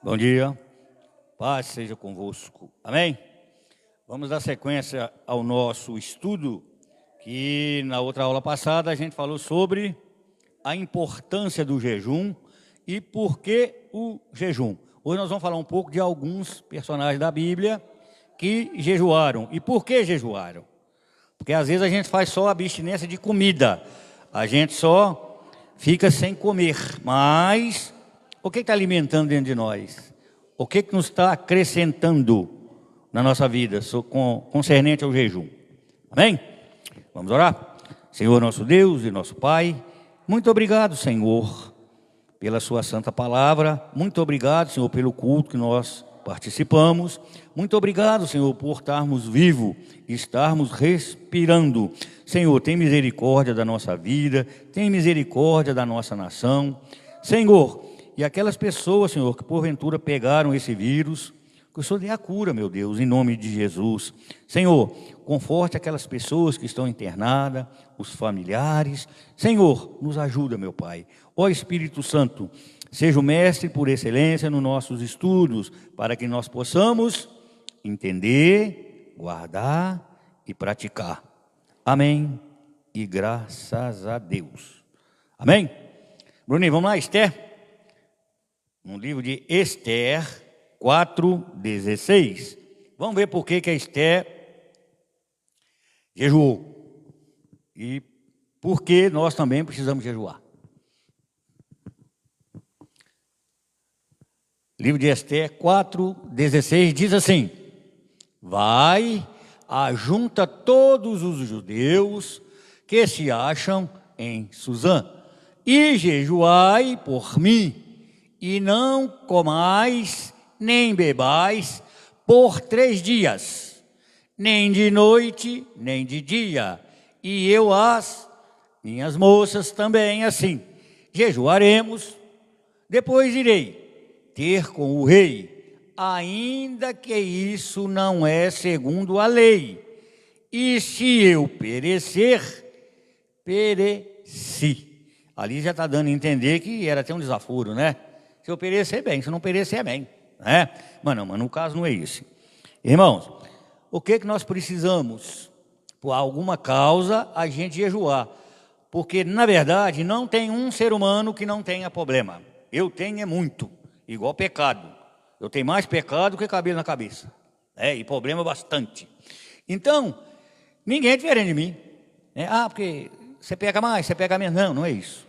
Bom dia, paz seja convosco, amém? Vamos dar sequência ao nosso estudo, que na outra aula passada a gente falou sobre a importância do jejum e por que o jejum. Hoje nós vamos falar um pouco de alguns personagens da Bíblia que jejuaram. E por que jejuaram? Porque às vezes a gente faz só abstinência de comida, a gente só fica sem comer, mas o que está alimentando dentro de nós? O que nos está acrescentando na nossa vida concernente ao jejum? Amém? Vamos orar? Senhor nosso Deus e nosso Pai, muito obrigado, Senhor, pela sua santa palavra. Muito obrigado, Senhor, pelo culto que nós participamos. Muito obrigado, Senhor, por estarmos vivos, estarmos respirando. Senhor, tem misericórdia da nossa vida, tem misericórdia da nossa nação. Senhor, e aquelas pessoas, Senhor, que porventura pegaram esse vírus, que o Senhor dê a cura, meu Deus, em nome de Jesus. Senhor, conforte aquelas pessoas que estão internadas, os familiares. Senhor, nos ajuda, meu Pai. Ó Espírito Santo, seja o mestre por excelência nos nossos estudos, para que nós possamos entender, guardar e praticar. Amém. E graças a Deus. Amém? Bruninho, vamos lá, Esther? No livro de Esther 4:16. Vamos ver por que a Esther jejuou. E por que nós também precisamos jejuar. Livro de Esther 4:16 diz assim: vai, ajunta todos os judeus que se acham em Suzã, e jejuai por mim, e não comais, nem bebais, por 3 dias, nem de noite, nem de dia. E eu, as minhas moças, também assim, jejuaremos. Depois irei ter com o rei, ainda que isso não é segundo a lei. E se eu perecer, pereci. Ali já está dando a entender que era até um desaforo, né? Se eu perecer, bem. Se não perecer, bem. Né? Mas no caso não é isso. Irmãos, o que nós precisamos? Por alguma causa, a gente jejuar. Porque, na verdade, não tem um ser humano que não tenha problema. Eu tenho é muito. Igual pecado. Eu tenho mais pecado que cabelo na cabeça. E problema bastante. Então, ninguém é diferente de mim. Porque você peca mais, você peca menos. Não é isso.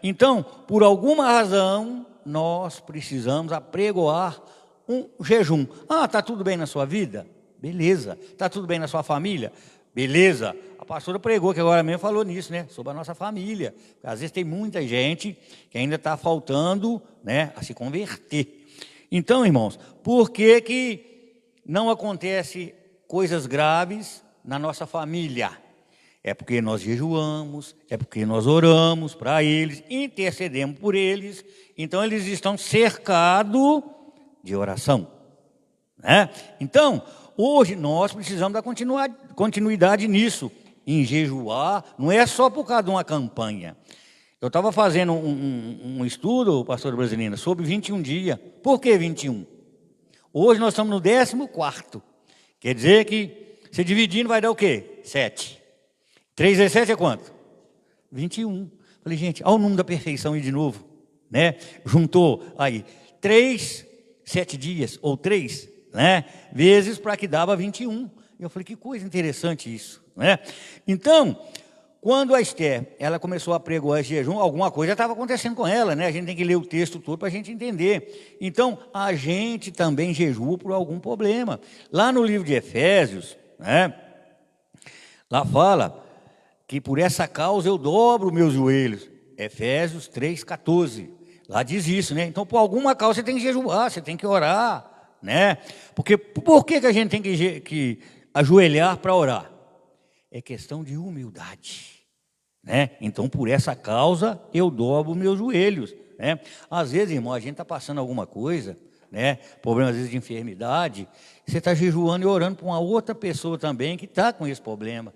Então, por alguma razão, nós precisamos apregoar um jejum. Está tudo bem na sua vida? Beleza. Está tudo bem na sua família? Beleza. A pastora pregou, que agora mesmo falou nisso, sobre a nossa família. Às vezes tem muita gente que ainda está faltando, a se converter. Então, irmãos, por que não acontece coisas graves na nossa família? É porque nós jejuamos, é porque nós oramos para eles, intercedemos por eles. Então, eles estão cercados de oração. Então, hoje nós precisamos dar continuidade nisso, em jejuar. Não é só por causa de uma campanha. Eu estava fazendo um estudo, pastor Brasilina, sobre 21 dias. Por que 21? Hoje nós estamos no 14º. Quer dizer que, se dividindo, vai dar o quê? 7. 3 vezes 7 é quanto? 21. Falei, gente, olha o número da perfeição aí de novo. Juntou aí 3, 7 dias, ou 3, vezes para que dava 21. Eu falei, que coisa interessante isso. Então, quando a Esther, ela começou a pregoar esse jejum, alguma coisa estava acontecendo com ela, A gente tem que ler o texto todo para a gente entender. Então, a gente também jejua por algum problema. Lá no livro de Efésios, lá fala que por essa causa eu dobro meus joelhos. Efésios 3:14. Lá diz isso, Então, por alguma causa você tem que jejuar, você tem que orar, Porque por que a gente tem que ajoelhar para orar? É questão de humildade, Então, por essa causa eu dobro meus joelhos, Às vezes, irmão, a gente está passando alguma coisa, problema às vezes de enfermidade, você está jejuando e orando para uma outra pessoa também que está com esse problema,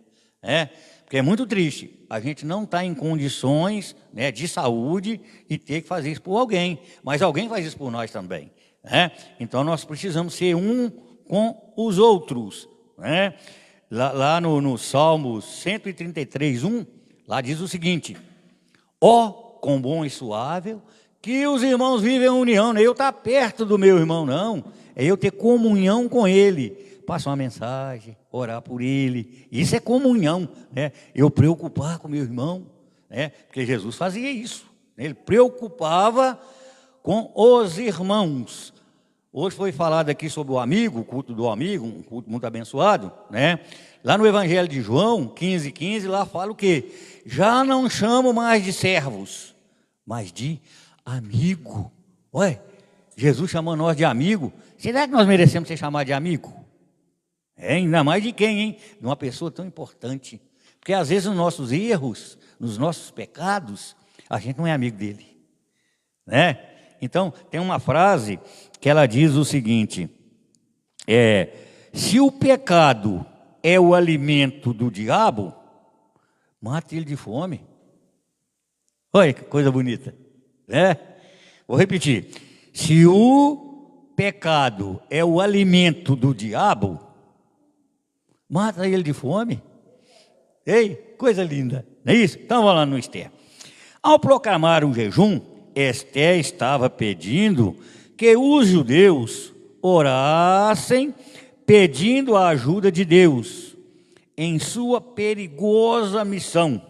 Porque é muito triste, a gente não está em condições de saúde e ter que fazer isso por alguém, mas alguém faz isso por nós também. né? Então nós precisamos ser um com os outros, né? Lá no Salmo 133, 1, lá diz o seguinte: ó, quão bom e suave que os irmãos vivem em união. Não é eu estar perto do meu irmão, não. É eu ter comunhão com ele. Passar uma mensagem, orar por ele. Isso é comunhão, né? Eu preocupar com meu irmão, né? Porque Jesus fazia isso, né? Ele preocupava com os irmãos. Hoje foi falado aqui sobre o amigo, o culto do amigo, um culto muito abençoado, né? Lá no Evangelho de João, 15:15, lá fala o quê? Já não chamo mais de servos, mas de amigo. Ué, Jesus chamou nós de amigo. Será que nós merecemos ser chamados de amigo? Ainda mais de quem, hein? De uma pessoa tão importante. Porque às vezes nos nossos erros, nos nossos pecados, a gente não é amigo dele, né? Então, tem uma frase que ela diz o seguinte: se o pecado é o alimento do diabo, mate ele de fome. Olha que coisa bonita, né? Vou repetir: se o pecado é o alimento do diabo, mata ele de fome. Ei, coisa linda, não é isso? Então vamos lá no Esther. Ao proclamar o jejum, Esther estava pedindo que os judeus orassem, pedindo a ajuda de Deus em sua perigosa missão.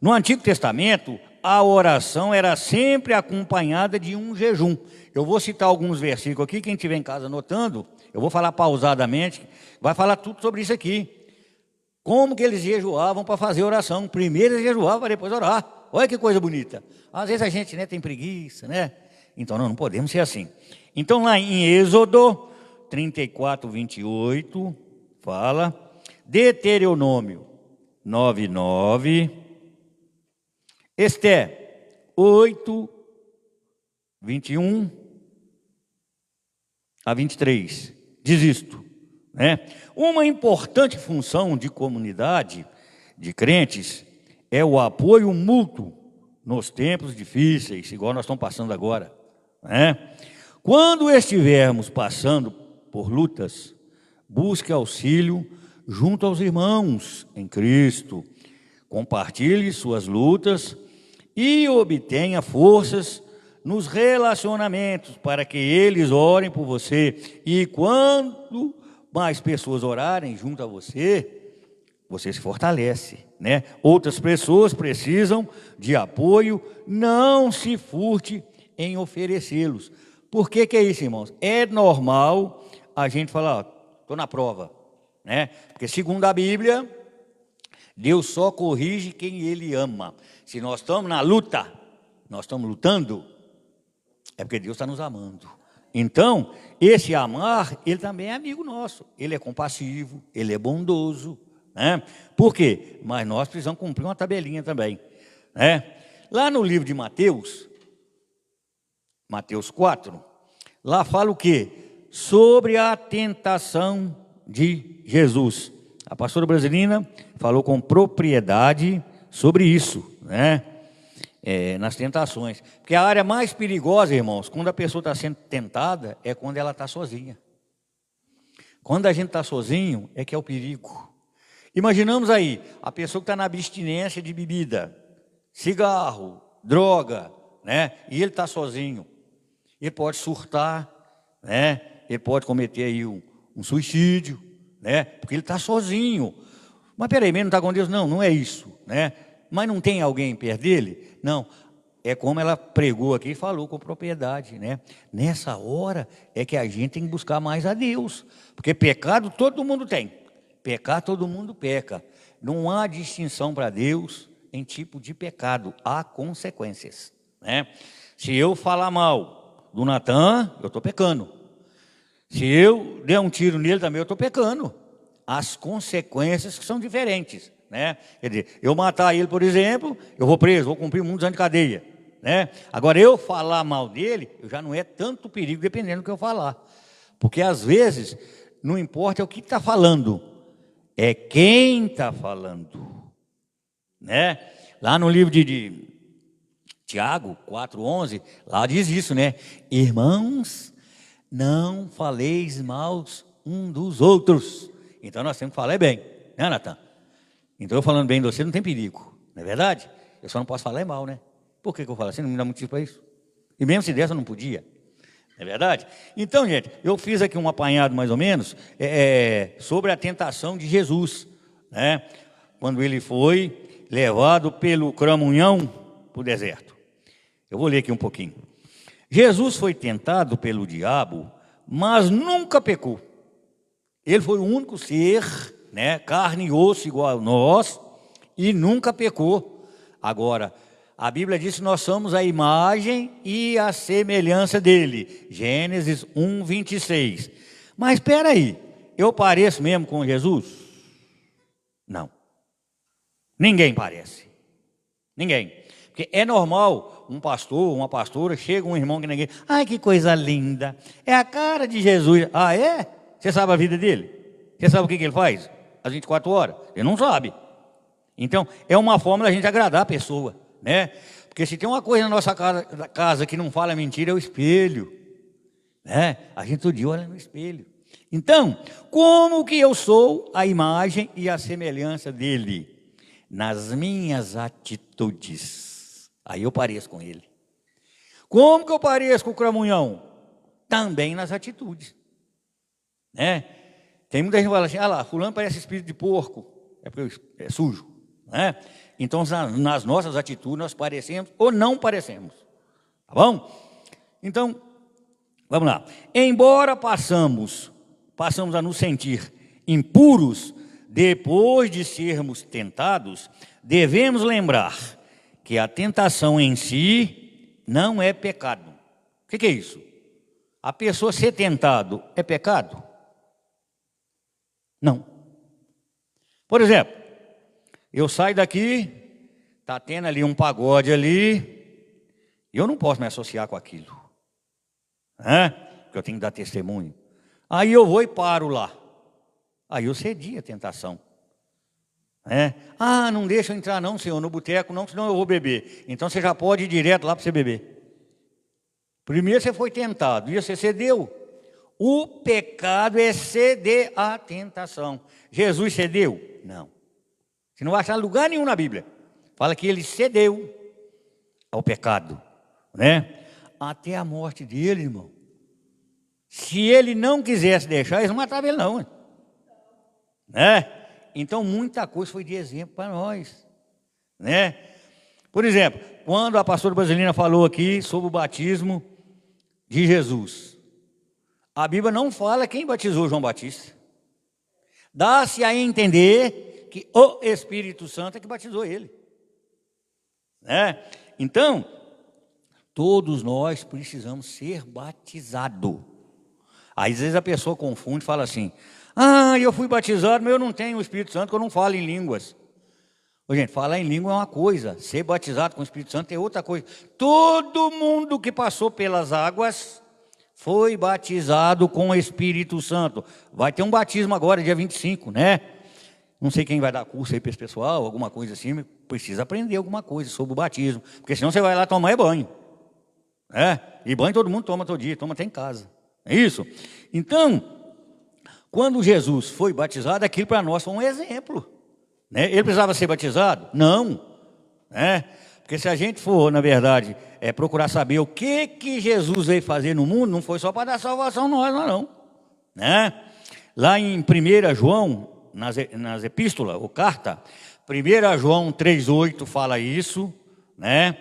No Antigo Testamento, a oração era sempre acompanhada de um jejum. Eu vou citar alguns versículos aqui, quem estiver em casa anotando, eu vou falar pausadamente, vai falar tudo sobre isso aqui. Como que eles jejuavam para fazer oração. Primeiro eles jejuavam para depois orar. Olha que coisa bonita. Às vezes a gente, né, tem preguiça, né? Então não podemos ser assim. Então lá em Êxodo 34:28, fala, Deuteronômio 9:9, Esther 8:21-23, diz isto, né? Uma importante função de comunidade de crentes é o apoio mútuo nos tempos difíceis, igual nós estamos passando agora, né? Quando estivermos passando por lutas, busque auxílio junto aos irmãos em Cristo. Compartilhe suas lutas e obtenha forças nos relacionamentos para que eles orem por você. E quando mais pessoas orarem junto a você, você se fortalece, né? Outras pessoas precisam de apoio, não se furte em oferecê-los. Por que é isso, irmãos? É normal a gente falar, estou na prova, né? Porque segundo a Bíblia, Deus só corrige quem Ele ama. Se nós estamos na luta, nós estamos lutando, é porque Deus está nos amando. Então, esse amar, Ele também é amigo nosso. Ele é compassivo, Ele é bondoso, né? Por quê? Mas nós precisamos cumprir uma tabelinha também, né? Lá no livro de Mateus 4, lá fala o quê? Sobre a tentação de Jesus. A pastora Brasilina falou com propriedade sobre isso, né? Nas tentações. Porque a área mais perigosa, irmãos, quando a pessoa está sendo tentada, é quando ela está sozinha. Quando a gente está sozinho, é que é o perigo. Imaginamos aí, a pessoa que está na abstinência de bebida, cigarro, droga, né? E ele está sozinho. Ele pode surtar, né? Ele pode cometer aí um suicídio, né? Porque ele está sozinho. Mas peraí, ele não está com Deus? Não, não é isso, né? Mas não tem alguém perto dele? Não, é como ela pregou aqui e falou com propriedade, né? Nessa hora é que a gente tem que buscar mais a Deus. Porque pecado todo mundo tem. Pecar todo mundo peca. Não há distinção para Deus em tipo de pecado. Há consequências, né? Se eu falar mal do Natan, eu estou pecando. Se eu der um tiro nele também, eu estou pecando. As consequências que são diferentes, né? Quer dizer, eu matar ele, por exemplo, eu vou preso, vou cumprir muitos anos de cadeia, né? Agora, eu falar mal dele, eu já não é tanto perigo, dependendo do que eu falar. Porque, às vezes, não importa o que está falando, é quem está falando, né? Lá no livro de Tiago 4:11, lá diz isso, né? Irmãos, não faleis mal um dos outros. Então nós temos que falar bem, né, Natan? Então eu falando bem de você não tem perigo, não é verdade? Eu só não posso falar mal, né? Por que eu falo assim? Não me dá motivo para isso. E mesmo se desse eu não podia, não é verdade? Então, gente, eu fiz aqui um apanhado mais ou menos sobre a tentação de Jesus, né? Quando ele foi levado pelo cramunhão para o deserto. Eu vou ler aqui um pouquinho. Jesus foi tentado pelo diabo, mas nunca pecou. Ele foi o único ser, né, carne e osso igual a nós, e nunca pecou. Agora, a Bíblia diz que nós somos a imagem e a semelhança dele. Gênesis 1, 26. Mas espera aí, eu pareço mesmo com Jesus? Não. Ninguém parece. Ninguém. Porque é normal um pastor, uma pastora, chega um irmão que ninguém... Ai, que coisa linda. É a cara de Jesus. Ah, é? Você sabe a vida dele? Você sabe o que ele faz? Às 24 horas? Ele não sabe. Então, é uma forma da gente agradar a pessoa, né? Porque se tem uma coisa na nossa casa que não fala mentira, é o espelho, né? A gente todo dia olha no espelho. Então, como que eu sou a imagem e a semelhança dele? Nas minhas atitudes. Aí eu pareço com ele. Como que eu pareço com o cramunhão? Também nas atitudes, né? Tem muita gente que fala assim, ah lá, fulano parece espírito de porco, é porque é sujo, né? Então, nas nossas atitudes, nós parecemos ou não parecemos, tá bom? Então, vamos lá. Embora passamos a nos sentir impuros, depois de sermos tentados, devemos lembrar que a tentação em si não é pecado. O que é isso? A pessoa ser tentado é pecado? Não. Por exemplo, eu saio daqui, está tendo ali um pagode ali, eu não posso me associar com aquilo, né? Porque eu tenho que dar testemunho. Aí eu vou e paro lá. Aí eu cedi a tentação, né? Ah, não deixa eu entrar não, senhor, no boteco não, senão eu vou beber. Então você já pode ir direto lá para você beber. Primeiro você foi tentado, e você cedeu. O pecado é ceder à tentação. Jesus cedeu? Não. Você não vai achar lugar nenhum na Bíblia. Fala que ele cedeu ao pecado, né? Até a morte dele, irmão. Se ele não quisesse deixar, eles não matavam ele não, né? Então muita coisa foi de exemplo para nós, né? Por exemplo, quando a pastora Brasilina falou aqui sobre o batismo de Jesus, a Bíblia não fala quem batizou João Batista. Dá-se a entender que o Espírito Santo é que batizou ele, né? Então, todos nós precisamos ser batizados. Às vezes a pessoa confunde e fala assim, ah, eu fui batizado, mas eu não tenho o Espírito Santo, porque eu não falo em línguas. Ô, gente, falar em língua é uma coisa, ser batizado com o Espírito Santo é outra coisa. Todo mundo que passou pelas águas foi batizado com o Espírito Santo. Vai ter um batismo agora, dia 25, né? Não sei quem vai dar curso aí para esse pessoal, alguma coisa assim, precisa aprender alguma coisa sobre o batismo, porque senão você vai lá tomar banho, né? E banho todo mundo toma todo dia, toma até em casa, é isso? Então, quando Jesus foi batizado, aquilo para nós foi um exemplo, né? Ele precisava ser batizado? Não, né? Porque se a gente for, na verdade, procurar saber o que Jesus veio fazer no mundo, não foi só para dar salvação nós, não, né? Lá em 1 João, nas epístolas, ou carta, 1 João 3,8 fala isso, né?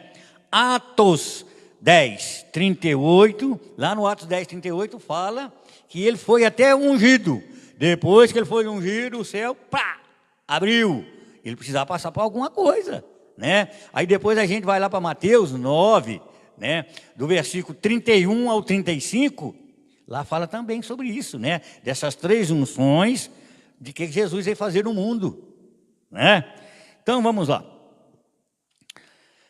Atos 10, 38, lá no Atos 10, 38 fala que ele foi até ungido. Depois que ele foi ungido, o céu, pá, abriu. Ele precisava passar por alguma coisa, né? Aí depois a gente vai lá para Mateus 9, né? Do versículo 31 ao 35, lá fala também sobre isso, né? Dessas três unções, de que Jesus veio fazer no mundo, né? Então vamos lá.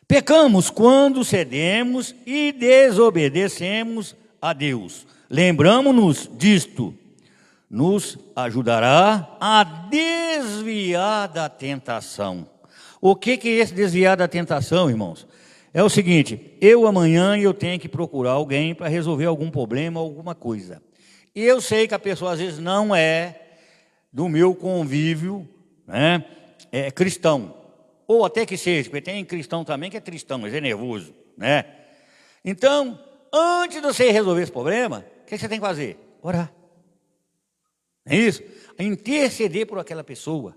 Pecamos quando cedemos e desobedecemos a Deus. Lembramos-nos disto. Nos ajudará a desviar da tentação. O que é esse desviar da tentação, irmãos? É o seguinte, eu amanhã eu tenho que procurar alguém para resolver algum problema, alguma coisa. E eu sei que a pessoa às vezes não é do meu convívio, né, cristão. Ou até que seja, porque tem cristão também que é tristão, mas é nervoso, né? Então, antes de você resolver esse problema, o que você tem que fazer? Orar. É isso? Interceder por aquela pessoa,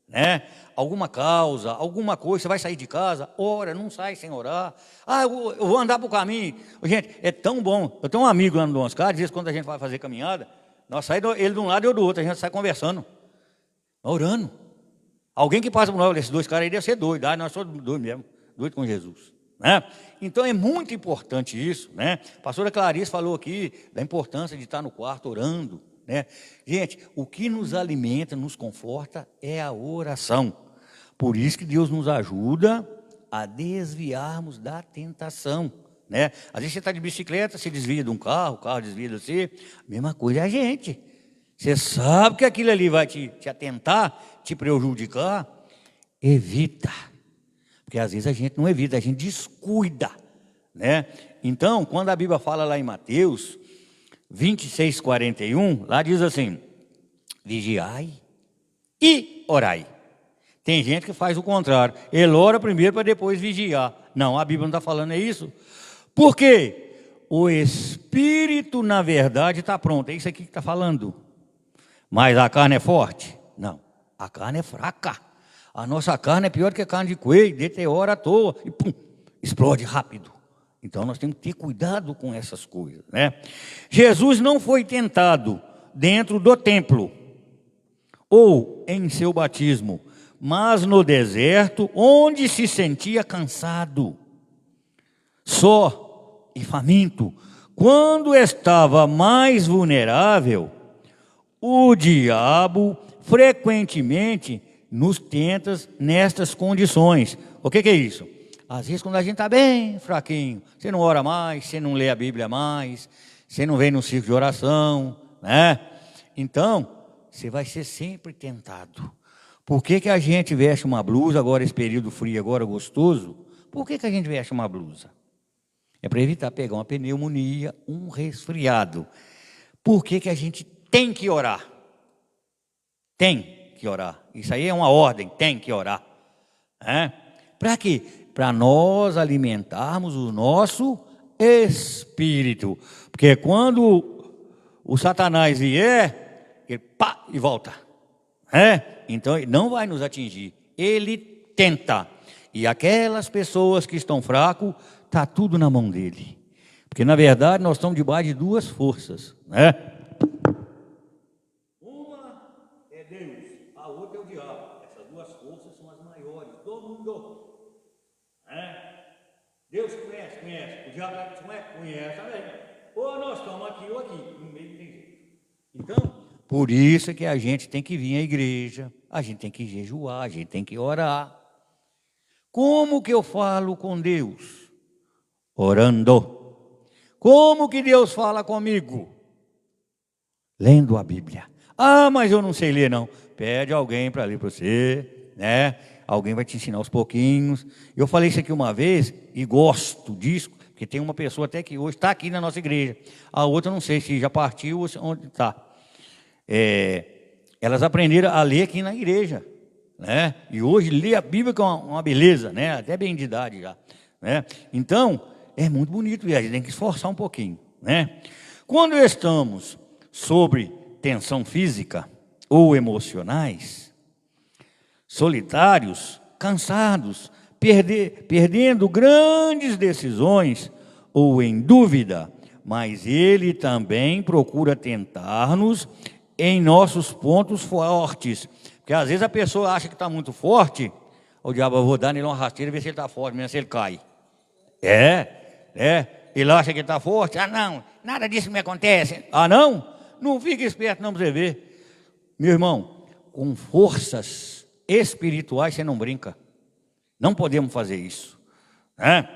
né? Alguma causa, alguma coisa, você vai sair de casa, ora, não sai sem orar. Eu vou andar para o caminho. Gente, é tão bom. Eu tenho um amigo lá no Dom Oscar, às vezes quando a gente vai fazer caminhada, nós saímos ele de um lado e eu do outro, a gente sai conversando, orando. Alguém que passa por nós, esses dois caras aí devem ser doidos, nós somos doidos mesmo, doidos com Jesus, né? Então é muito importante isso, né? A pastora Clarice falou aqui da importância de estar no quarto orando, né? Gente, o que nos alimenta, nos conforta é a oração. Por isso que Deus nos ajuda a desviarmos da tentação, né? Às vezes você está de bicicleta, se desvia de um carro, o carro desvia de você. A mesma coisa é a gente. Você sabe que aquilo ali vai te atentar, te prejudicar, evita. Porque às vezes a gente não evita, a gente descuida, né? Então, quando a Bíblia fala lá em Mateus 26:41, lá diz assim: vigiai e orai. Tem gente que faz o contrário, ele ora primeiro para depois vigiar. Não, a Bíblia não está falando isso. Por quê? O espírito, na verdade, está pronto, é isso aqui que está falando. Mas a carne é forte? Não, a carne é fraca. A nossa carne é pior que a carne de coelho, deteriora à toa e pum, explode rápido. Então nós temos que ter cuidado com essas coisas, né? Jesus não foi tentado dentro do templo ou em seu batismo, mas no deserto, onde se sentia cansado, só e faminto. Quando estava mais vulnerável, o diabo frequentemente nos tenta nestas condições. O que é isso? Às vezes quando a gente está bem fraquinho, você não ora mais, você não lê a Bíblia mais, você não vem no círculo de oração, né? Então, você vai ser sempre tentado. Por que a gente veste uma blusa, agora esse período frio, agora gostoso? Por que a gente veste uma blusa? É para evitar pegar uma pneumonia, um resfriado. Por que a gente tem que orar? Tem que orar. Isso aí é uma ordem, tem que orar. Para quê? Para nós alimentarmos o nosso espírito. Porque quando o Satanás vier, ele pá, e volta. Então ele não vai nos atingir. Ele tenta. E aquelas pessoas que estão fracos, está tudo na mão dele. Porque na verdade nós estamos debaixo de duas forças, né? Uma é Deus, a outra é o diabo. Essas duas forças são as maiores do mundo. Deus conhece, o diabo conhece também. Ou nós estamos aqui ou aqui, no meio não tem jeito. Então, por isso é que a gente tem que vir à igreja, a gente tem que jejuar, a gente tem que orar. Como que eu falo com Deus? Orando. Como que Deus fala comigo? Lendo a Bíblia. Mas eu não sei ler não. Pede alguém para ler para você, né? Alguém vai te ensinar aos pouquinhos. Eu falei isso aqui uma vez e gosto disso, porque tem uma pessoa até que hoje está aqui na nossa igreja. A outra não sei se já partiu ou onde está. Elas aprenderam a ler aqui na igreja, né? E hoje lê a Bíblia com uma beleza, né? Até bem de idade já, né? Então, é muito bonito e a gente tem que esforçar um pouquinho, né? Quando estamos sobre tensão física ou emocionais, solitários, cansados, perdendo grandes decisões ou em dúvida, mas ele também procura tentar-nos em nossos pontos fortes. Porque às vezes a pessoa acha que está muito forte, o diabo, eu vou dar nele uma rasteira e ver se ele está forte, mesmo se ele cai. Ele acha que está forte, não, nada disso me acontece. Não? Não fique esperto não para você ver. Meu irmão, com forças espirituais você não brinca. Não podemos fazer isso, né?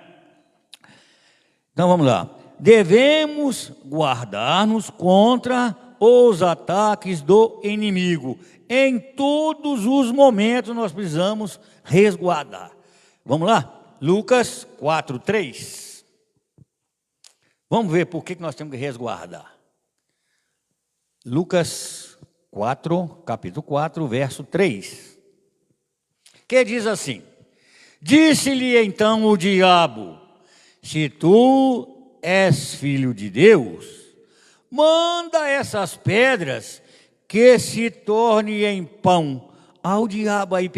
Então vamos lá. Devemos guardar-nos contra os ataques do inimigo. Em todos os momentos nós precisamos resguardar. Vamos lá? Lucas 4:3. Vamos ver por que nós temos que resguardar. Lucas 4, capítulo 4, verso 3. Que diz assim: disse-lhe então o diabo: se tu és filho de Deus, manda essas pedras que se tornem em pão. O diabo aí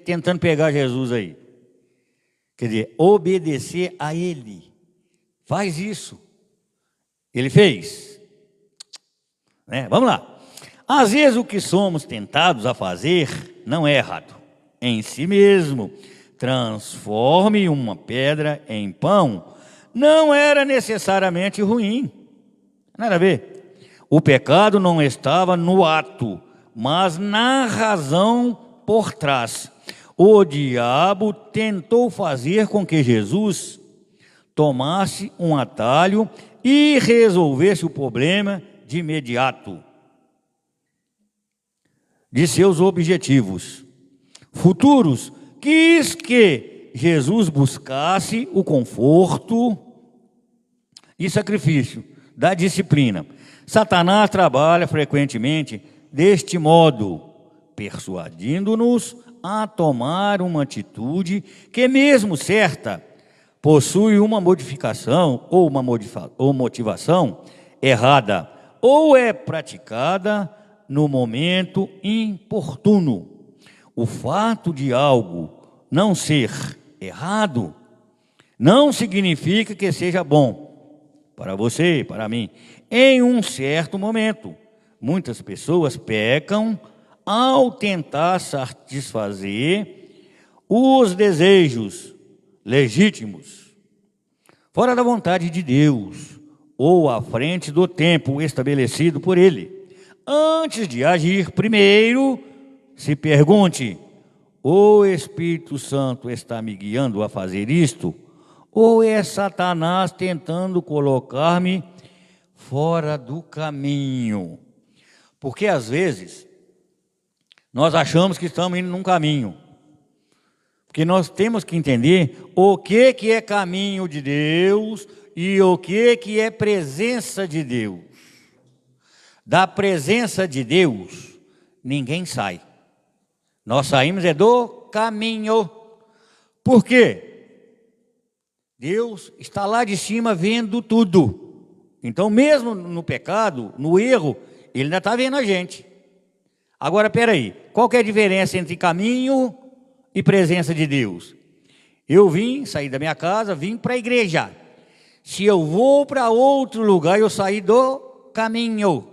tentando pegar Jesus aí. Quer dizer, obedecer a ele. Faz isso. Ele fez. Né? Vamos lá. Às vezes o que somos tentados a fazer não é errado em si mesmo. Transforme uma pedra em pão. Não era necessariamente ruim. Nada a ver. O pecado não estava no ato, mas na razão por trás. O diabo tentou fazer com que Jesus tomasse um atalho e resolvesse o problema de imediato de seus objetivos futuros. Quis que Jesus buscasse o conforto e sacrifício da disciplina. Satanás trabalha frequentemente deste modo, persuadindo-nos a tomar uma atitude que, mesmo certa, possui uma modificação ou uma motivação errada, ou é praticada no momento importuno. O fato de algo não ser errado não significa que seja bom para você, para mim. Em um certo momento, muitas pessoas pecam ao tentar satisfazer os desejos legítimos, fora da vontade de Deus, ou à frente do tempo estabelecido por Ele. Antes de agir, primeiro se pergunte: o Espírito Santo está me guiando a fazer isto? Ou é Satanás tentando colocar-me fora do caminho? Porque às vezes nós achamos que estamos indo num caminho. Porque nós temos que entender o que é caminho de Deus e o que é presença de Deus. Da presença de Deus, ninguém sai. Nós saímos do caminho. Por quê? Deus está lá de cima vendo tudo. Então, mesmo no pecado, no erro, Ele ainda está vendo a gente. Agora, espera aí. Qual que é a diferença entre caminho e presença de Deus? Eu saí da minha casa, vim para a igreja. Se eu vou para outro lugar, eu saí do caminho.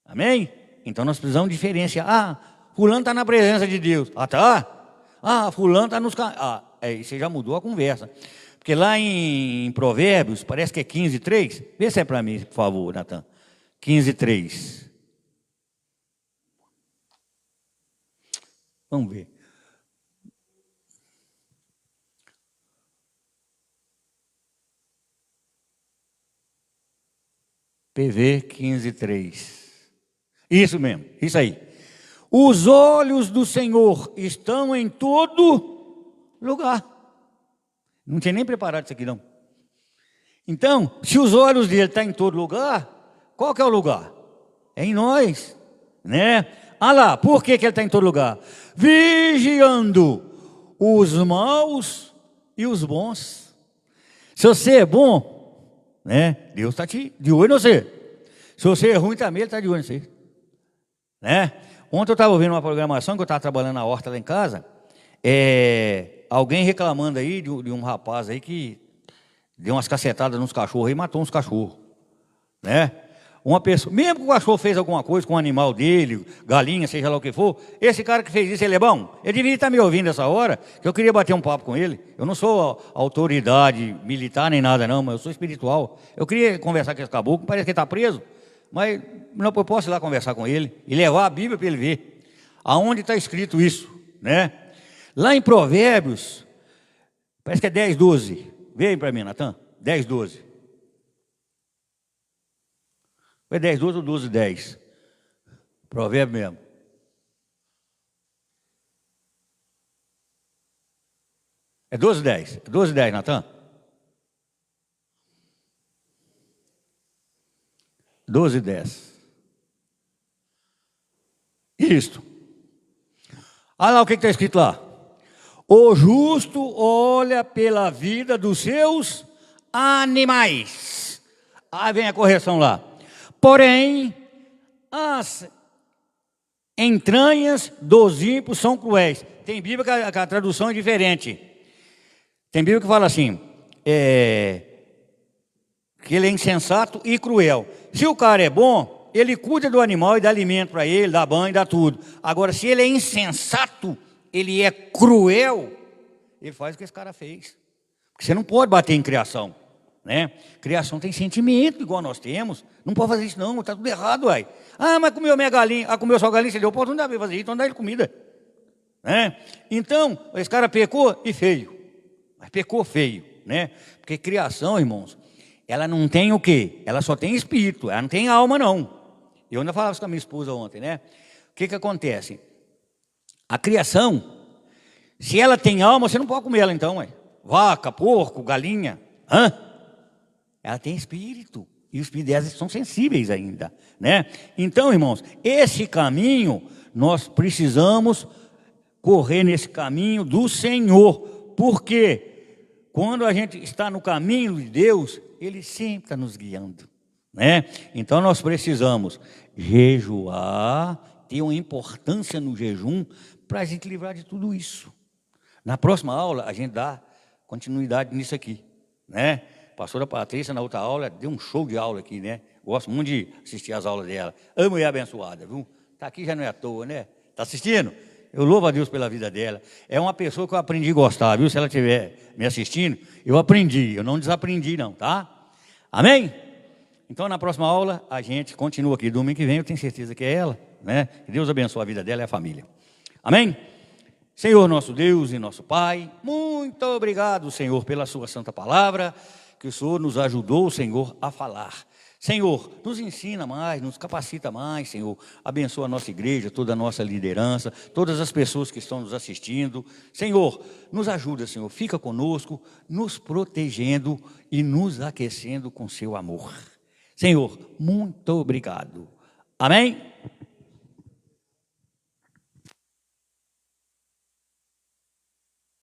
Amém? Então nós precisamos diferenciar. Fulano está na presença de Deus. Tá? Fulano está nos caminhos. Aí você já mudou a conversa. Porque lá em Provérbios, parece que é 15:3. Vê se é para mim, por favor, Natan. 15:3. Vamos ver. PV 15:3. Isso mesmo, isso aí. Os olhos do Senhor estão em todo lugar. Não tinha nem preparado isso aqui, não. Então, se os olhos dele estão em todo lugar, qual que é o lugar? É em nós, né? Lá, por que ele está em todo lugar? Vigiando os maus e os bons. Se você é bom, né? Deus está de olho em você. Se você é ruim também, Ele está de olho em você. Né? Ontem eu estava ouvindo uma programação, que eu estava trabalhando na horta lá em casa. Alguém reclamando aí de um rapaz aí que deu umas cacetadas nos cachorros e matou uns cachorros. Né? Uma pessoa, mesmo que o cachorro fez alguma coisa com o animal dele, galinha, seja lá o que for, esse cara que fez isso, ele é bom? Ele deveria estar me ouvindo essa hora, que eu queria bater um papo com ele. Eu não sou autoridade militar nem nada não, mas eu sou espiritual. Eu queria conversar com esse caboclo, parece que ele está preso, mas não, eu posso ir lá conversar com ele e levar a Bíblia para ele ver aonde está escrito isso, né? Lá em Provérbios, parece que é 10:12. Vê aí para mim, Natan, 10:12. Foi 10:12 ou 12:10? Provérbio mesmo. É 12:10. 12:10, Natan? 12:10. Isto. Olha lá o que está escrito lá. O justo olha pela vida dos seus animais. Aí vem a correção lá. Porém, as entranhas dos ímpios são cruéis. Tem Bíblia que a tradução é diferente. Tem Bíblia que fala assim, que ele é insensato e cruel. Se o cara é bom, ele cuida do animal e dá alimento para ele, dá banho, dá tudo. Agora, se ele é insensato, ele é cruel, ele faz o que esse cara fez. Porque você não pode bater em criação, né? Criação tem sentimento, igual nós temos. Não pode fazer isso não, está tudo errado, uai. Ah, mas comeu minha galinha, comeu sua galinha, você deu oportunidade de fazer isso, então dá ele comida. Né? Então, esse cara pecou e feio. Mas pecou feio, né? Porque criação, irmãos, ela não tem o quê? Ela só tem espírito, ela não tem alma não. Eu ainda falava isso com a minha esposa ontem, né? O que acontece? A criação, se ela tem alma, você não pode comer ela então, ué. Vaca, porco, galinha, ela tem espírito. E os espíritos delas são sensíveis ainda, né? Então, irmãos, esse caminho, nós precisamos correr nesse caminho do Senhor. Porque quando a gente está no caminho de Deus, Ele sempre está nos guiando, né? Então, nós precisamos jejuar, ter uma importância no jejum para a gente livrar de tudo isso. Na próxima aula, a gente dá continuidade nisso aqui, né? A pastora Patrícia, na outra aula, deu um show de aula aqui, né? Gosto muito de assistir as aulas dela. A mulher abençoada, viu? Está aqui já não é à toa, né? Está assistindo? Eu louvo a Deus pela vida dela. É uma pessoa que eu aprendi a gostar, viu? Se ela estiver me assistindo, eu aprendi, eu não desaprendi não, tá? Amém? Então, na próxima aula, a gente continua aqui. Domingo que vem, eu tenho certeza que é ela, né? Que Deus abençoe a vida dela e a família. Amém? Senhor nosso Deus e nosso Pai, muito obrigado, Senhor, pela sua santa palavra, que o Senhor nos ajudou, Senhor, a falar. Senhor, nos ensina mais, nos capacita mais, Senhor. Abençoa a nossa igreja, toda a nossa liderança, todas as pessoas que estão nos assistindo. Senhor, nos ajuda, Senhor. Fica conosco, nos protegendo e nos aquecendo com seu amor. Senhor, muito obrigado. Amém?